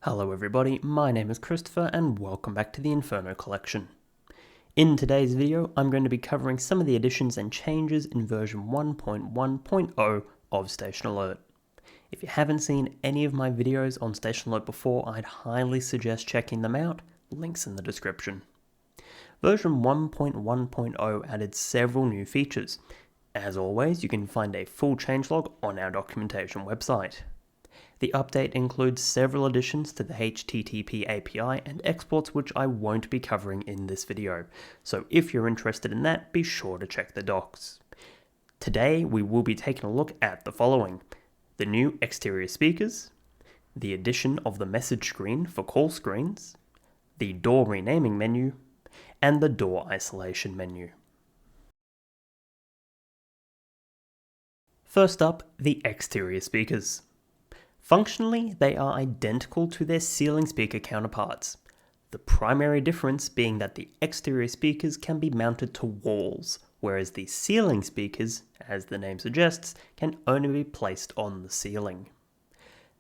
Hello everybody, my name is Christopher and welcome back to the Inferno Collection. In today's video, I'm going to be covering some of the additions and changes in version 1.1.0 of Station Alert. If you haven't seen any of my videos on Station Alert before, I'd highly suggest checking them out, links in the description. Version 1.1.0 added several new features. As always, you can find a full changelog on our documentation website. The update includes several additions to the HTTP API and exports which I won't be covering in this video, so if you're interested in that, be sure to check the docs. Today we will be taking a look at the following: the new exterior speakers, the addition of the message screen for call screens, the door renaming menu, and the door isolation menu. First up, the exterior speakers. Functionally, they are identical to their ceiling speaker counterparts, the primary difference being that the exterior speakers can be mounted to walls, whereas the ceiling speakers, as the name suggests, can only be placed on the ceiling.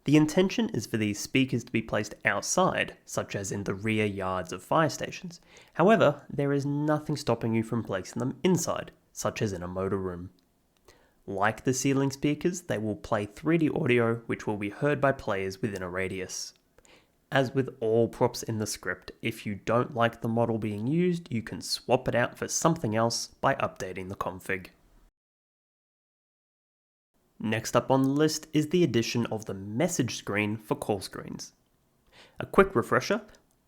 The intention is for these speakers to be placed outside, such as in the rear yards of fire stations. However, there is nothing stopping you from placing them inside, such as in a motor room. Like the ceiling speakers, they will play 3D audio which will be heard by players within a radius. As with all props in the script, if you don't like the model being used, you can swap it out for something else by updating the config. Next up on the list is the addition of the message screen for call screens. A quick refresher,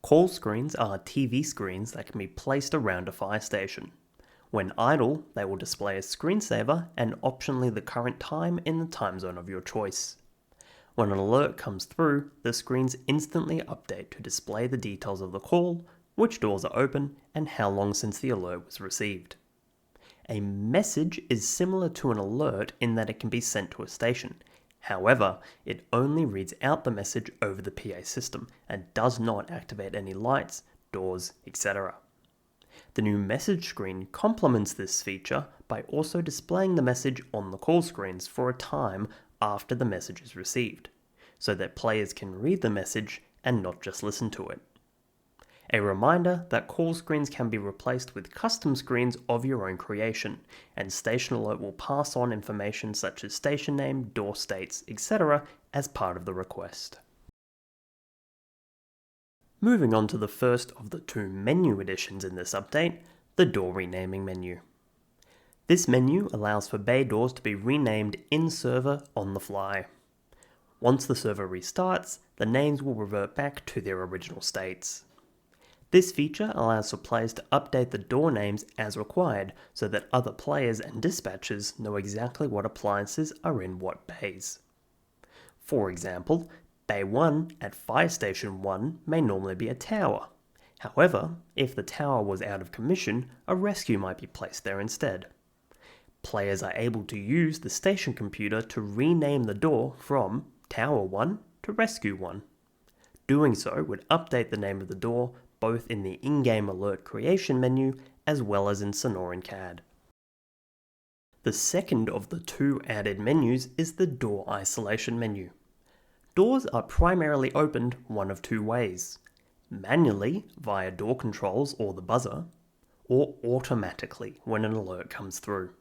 call screens are TV screens that can be placed around a fire station. When idle, they will display a screensaver and optionally the current time in the time zone of your choice. When an alert comes through, the screens instantly update to display the details of the call, which doors are open, and how long since the alert was received. A message is similar to an alert in that it can be sent to a station. However, it only reads out the message over the PA system and does not activate any lights, doors, etc. The new message screen complements this feature by also displaying the message on the call screens for a time after the message is received, so that players can read the message and not just listen to it. A reminder that call screens can be replaced with custom screens of your own creation, and Station Alert will pass on information such as station name, door states, etc. as part of the request. Moving on to the first of the two menu additions in this update, the door renaming menu. This menu allows for bay doors to be renamed in server on the fly. Once the server restarts, the names will revert back to their original states. This feature allows for players to update the door names as required so that other players and dispatchers know exactly what appliances are in what bays. For example, Bay 1 at Fire Station 1 may normally be a tower. However, if the tower was out of commission, a rescue might be placed there instead. Players are able to use the station computer to rename the door from Tower 1 to Rescue 1. Doing so would update the name of the door both in the in-game alert creation menu as well as in Sonoran CAD. The second of the two added menus is the door isolation menu. Doors are primarily opened one of two ways: manually via door controls or the buzzer, or automatically when an alert comes through.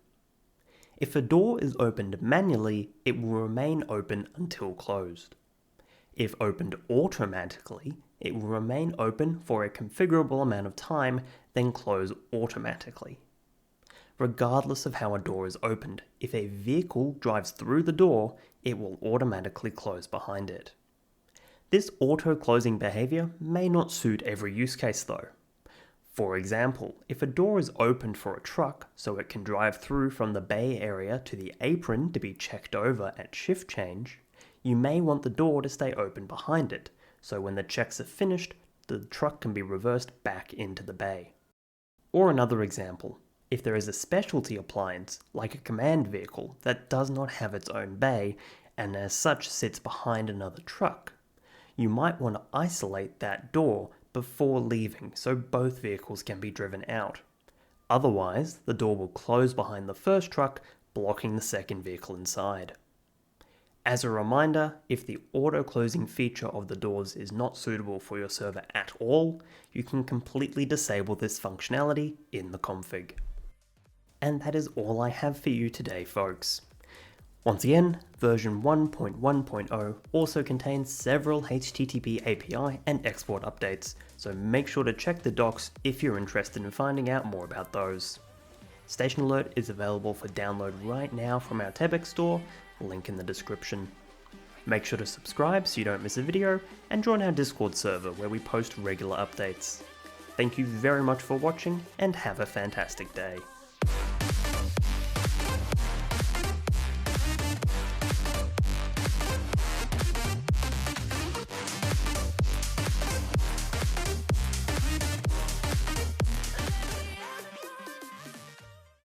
If a door is opened manually, it will remain open until closed. If opened automatically, it will remain open for a configurable amount of time, then close automatically. Regardless of how a door is opened, if a vehicle drives through the door, it will automatically close behind it. This auto-closing behavior may not suit every use case though. For example, if a door is opened for a truck so it can drive through from the bay area to the apron to be checked over at shift change, you may want the door to stay open behind it, so when the checks are finished, the truck can be reversed back into the bay. Or another example, if there is a specialty appliance, like a command vehicle, that does not have its own bay, and as such sits behind another truck, you might want to isolate that door before leaving so both vehicles can be driven out. Otherwise, the door will close behind the first truck, blocking the second vehicle inside. As a reminder, if the auto-closing feature of the doors is not suitable for your server at all, you can completely disable this functionality in the config. And that is all I have for you today, folks. Once again, version 1.1.0 also contains several HTTP API and export updates, so make sure to check the docs if you're interested in finding out more about those. Station Alert is available for download right now from our Tebex store, link in the description. Make sure to subscribe so you don't miss a video, and join our Discord server where we post regular updates. Thank you very much for watching, and have a fantastic day.